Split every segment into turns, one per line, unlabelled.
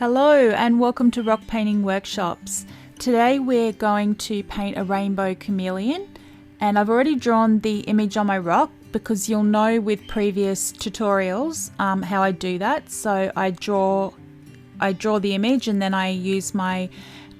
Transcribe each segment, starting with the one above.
Hello and welcome to Rock Painting Workshops. Today we're going to paint a rainbow chameleon, and I've already drawn the image on my rock because you'll know with previous tutorials how I do that. So I draw the image and then I use my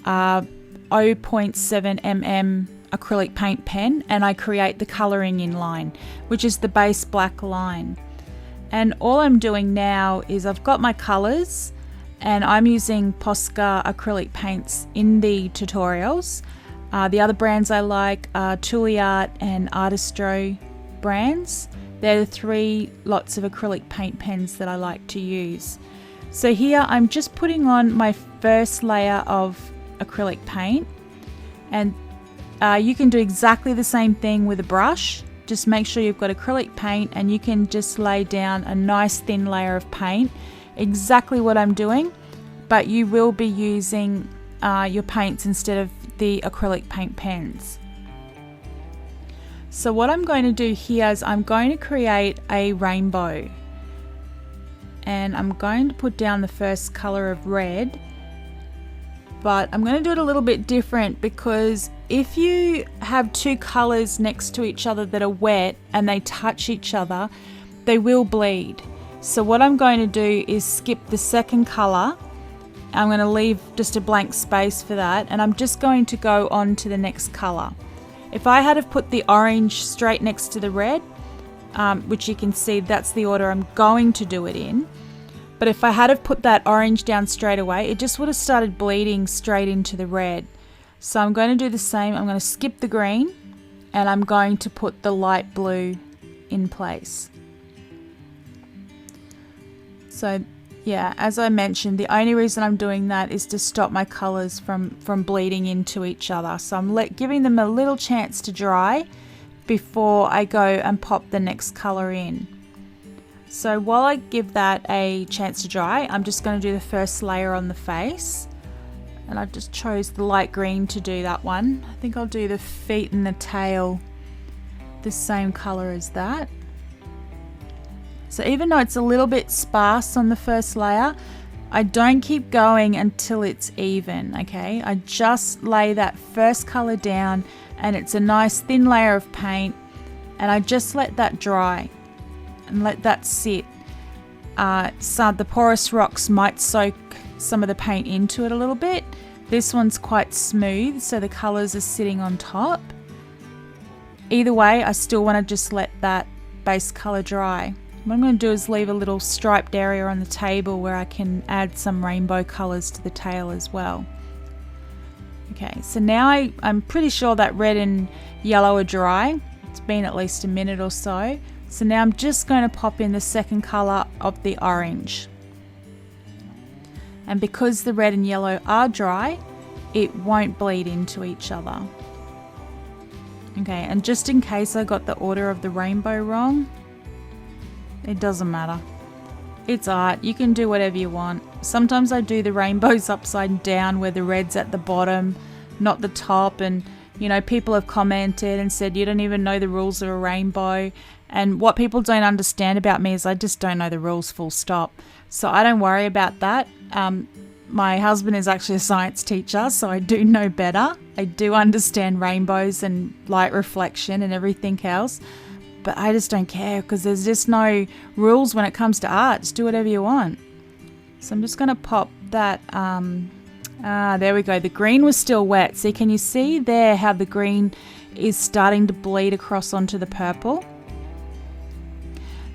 0.7 mm acrylic paint pen and I create the colouring in line, which is the base black line. And all I'm doing now is I've got my colours and I'm using Posca acrylic paints in the tutorials. The other brands I like are Tuliart and Artistro brands. They're the three lots of acrylic paint pens that I like to use. So here I'm just putting on my first layer of acrylic paint, and you can do exactly the same thing with a brush. Just make sure you've got acrylic paint and you can just lay down a nice thin layer of paint. Exactly what I'm doing, but you will be using your paints instead of the acrylic paint pens. So what I'm going to do here is I'm going to create a rainbow, and I'm going to put down the first color of red, but I'm going to do it a little bit different because if you have two colors next to each other that are wet and they touch each other, they will bleed. So what I'm going to do is skip the second color. I'm going to leave just a blank space for that, and I'm just going to go on to the next color. If I had have put the orange straight next to the red, which you can see that's the order I'm going to do it in, but if I had have put that orange down straight away, it just would have started bleeding straight into the red. So I'm going to do the same. I'm going to skip the green and I'm going to put the light blue in place. So yeah, as I mentioned, the only reason I'm doing that is to stop my colors from bleeding into each other. So I'm giving them a little chance to dry before I go and pop the next color in. So while I give that a chance to dry, I'm just going to do the first layer on the face. And I just chose the light green to do that one. I think I'll do the feet and the tail the same color as that. So even though it's a little bit sparse on the first layer, I don't keep going until it's even, okay? I just lay that first color down and it's a nice thin layer of paint, and I just let that dry and let that sit. So the porous rocks might soak some of the paint into it a little bit. This one's quite smooth, so the colors are sitting on top. Either way, I still want to just let that base color dry. What I'm going to do is leave a little striped area on the table where I can add some rainbow colors to the tail as well. Okay, so now I'm pretty sure that red and yellow are dry. It's been at least a minute or so. So now I'm just going to pop in the second color of the orange. And because the red and yellow are dry, it won't bleed into each other. Okay, and just in case I got the order of the rainbow wrong, it doesn't matter. It's art. You can do whatever you want. Sometimes I do the rainbows upside down where the red's at the bottom, not the top, and you know, people have commented and said you don't even know the rules of a rainbow. And what people don't understand about me is I just don't know the rules, full stop. So I don't worry about that. My husband is actually a science teacher, so I do know better. I do understand rainbows and light reflection and everything else. But I just don't care because there's just no rules when it comes to art. Just do whatever you want. So I'm just going to pop that. There we go. The green was still wet. So can you see there how the green is starting to bleed across onto the purple?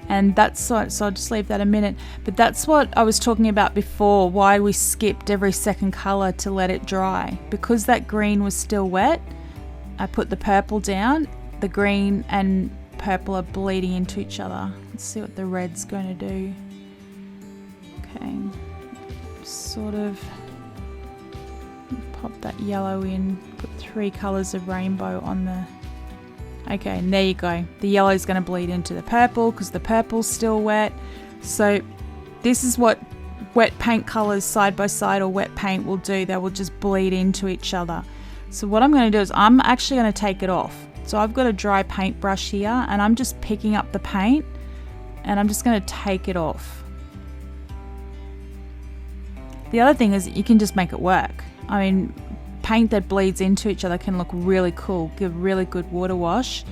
And that's so I'll just leave that a minute. But that's what I was talking about before, why we skipped every second color to let it dry. Because that green was still wet, I put the purple down. The green and purple are bleeding into each other. Let's see what the red's going to do. Okay, sort of pop that yellow in, put three colors of rainbow on the. Okay, and there you go. The yellow is going to bleed into the purple because the purple's still wet. So this is what wet paint colors side by side or wet paint will do. They will just bleed into each other. So what I'm going to do is I'm actually going to take it off. So I've got a dry paintbrush here and I'm just picking up the paint and I'm just going to take it off. The other thing is that you can just make it work. I mean, paint that bleeds into each other can look really cool, give really good water wash.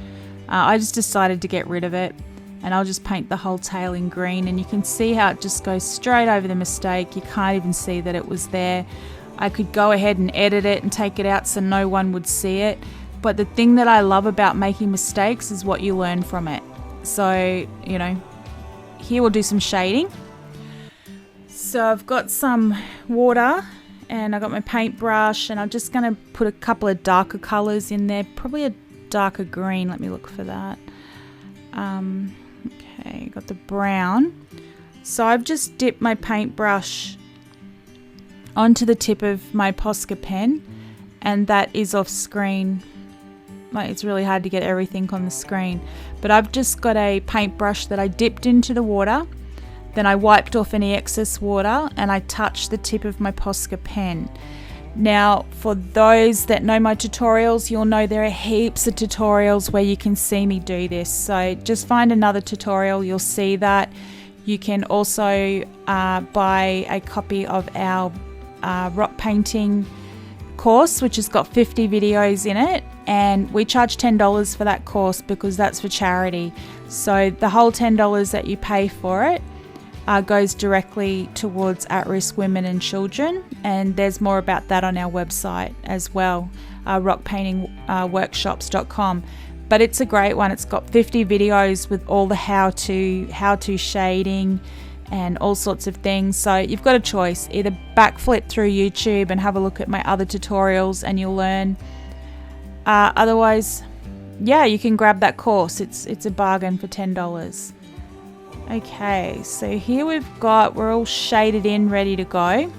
I just decided to get rid of it, and I'll just paint the whole tail in green, and you can see how it just goes straight over the mistake. You can't even see that it was there. I could go ahead and edit it and take it out so no one would see it. But the thing that I love about making mistakes is what you learn from it. So, you know, here we'll do some shading. So I've got some water and I've got my paintbrush, and I'm just going to put a couple of darker colours in there, probably a darker green. Let me look for that. Okay, got the brown. So I've just dipped my paintbrush onto the tip of my Posca pen, and that is off screen. Like, it's really hard to get everything on the screen, but I've just got a paintbrush that I dipped into the water, then I wiped off any excess water, and I touched the tip of my Posca pen. Now, for those that know my tutorials, you'll know there are heaps of tutorials where you can see me do this. So just find another tutorial, you'll see that. You can also buy a copy of our rock painting course, which has got 50 videos in it, and we charge $10 for that course because that's for charity. So the whole $10 that you pay for it goes directly towards at-risk women and children, and there's more about that on our website as well, rockpaintingworkshops.com. But it's a great one. It's got 50 videos with all the how-to shading and all sorts of things. So you've got a choice: either backflip through YouTube and have a look at my other tutorials and you'll learn. Otherwise, yeah, you can grab that course. It's a bargain for $10. Okay, so here we're all shaded in, ready to go.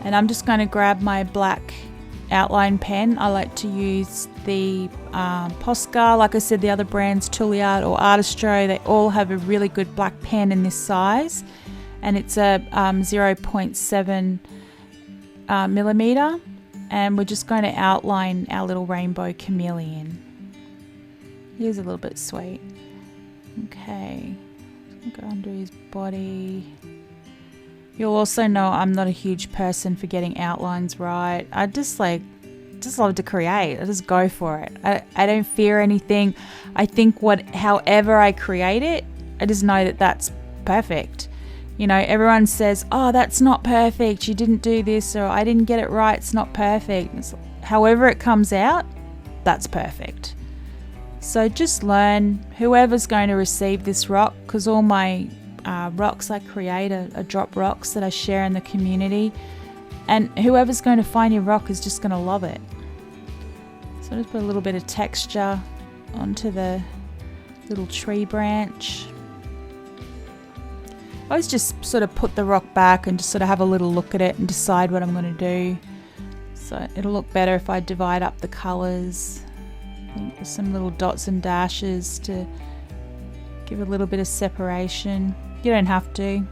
And I'm just going to grab my black outline pen. I like to use the Posca. Like I said, the other brands, Tulliard or Artistro, they all have a really good black pen in this size. And it's a 0.7 millimeter. And we're just going to outline our little rainbow chameleon. Here's a little bit sweet. Okay, go under his body. You'll also know I'm not a huge person for getting outlines right. I just love to create. I just go for it. I don't fear anything. I think however I create it, I just know that that's perfect. You know, everyone says, oh, that's not perfect, you didn't do this, or I didn't get it right, it's not perfect. However it comes out, that's perfect. So just learn, whoever's going to receive this rock, because all my rocks I create are drop rocks that I share in the community, and whoever's going to find your rock is just going to love it. So just put a little bit of texture onto the little tree branch. I always just sort of put the rock back and just sort of have a little look at it and decide what I'm going to do. So it'll look better if I divide up the colours. There's some little dots and dashes to give a little bit of separation. You don't have to.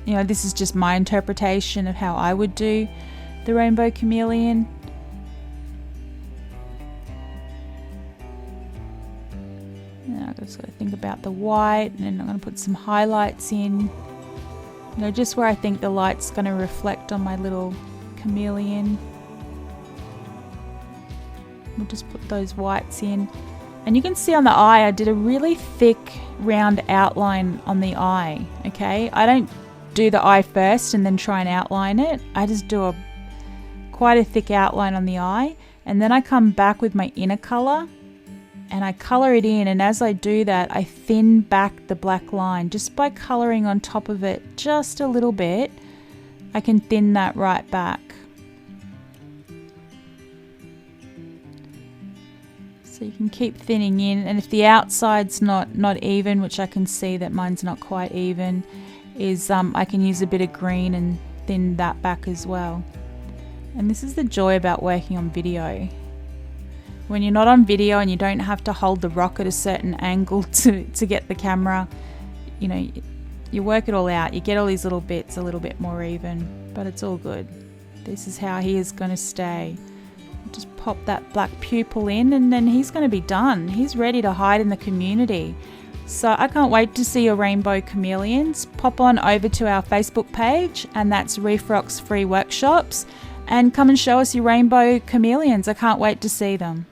You know, this is just my interpretation of how I would do the rainbow chameleon. Now I've just got to think about the white, and then I'm going to put some highlights in. You know, just where I think the light's going to reflect on my little chameleon. We'll just put those whites in. And you can see on the eye, I did a really thick round outline on the eye, okay? I don't do the eye first and then try and outline it. I just do quite a thick outline on the eye, and then I come back with my inner color and I color it in, and as I do that, I thin back the black line just by coloring on top of it just a little bit. I can thin that right back. So you can keep thinning in, and if the outside's not even, which I can see that mine's not quite even, is I can use a bit of green and thin that back as well. And this is the joy about working on video. When you're not on video and you don't have to hold the rock at a certain angle to get the camera, you know, you work it all out. You get all these little bits a little bit more even, but it's all good. This is how he is going to stay. Just pop that black pupil in, and then he's going to be done. He's ready to hide in the community. So I can't wait to see your rainbow chameleons. Pop on over to our Facebook page, and that's Reef Rocks Free Workshops, and come and show us your rainbow chameleons. I can't wait to see them.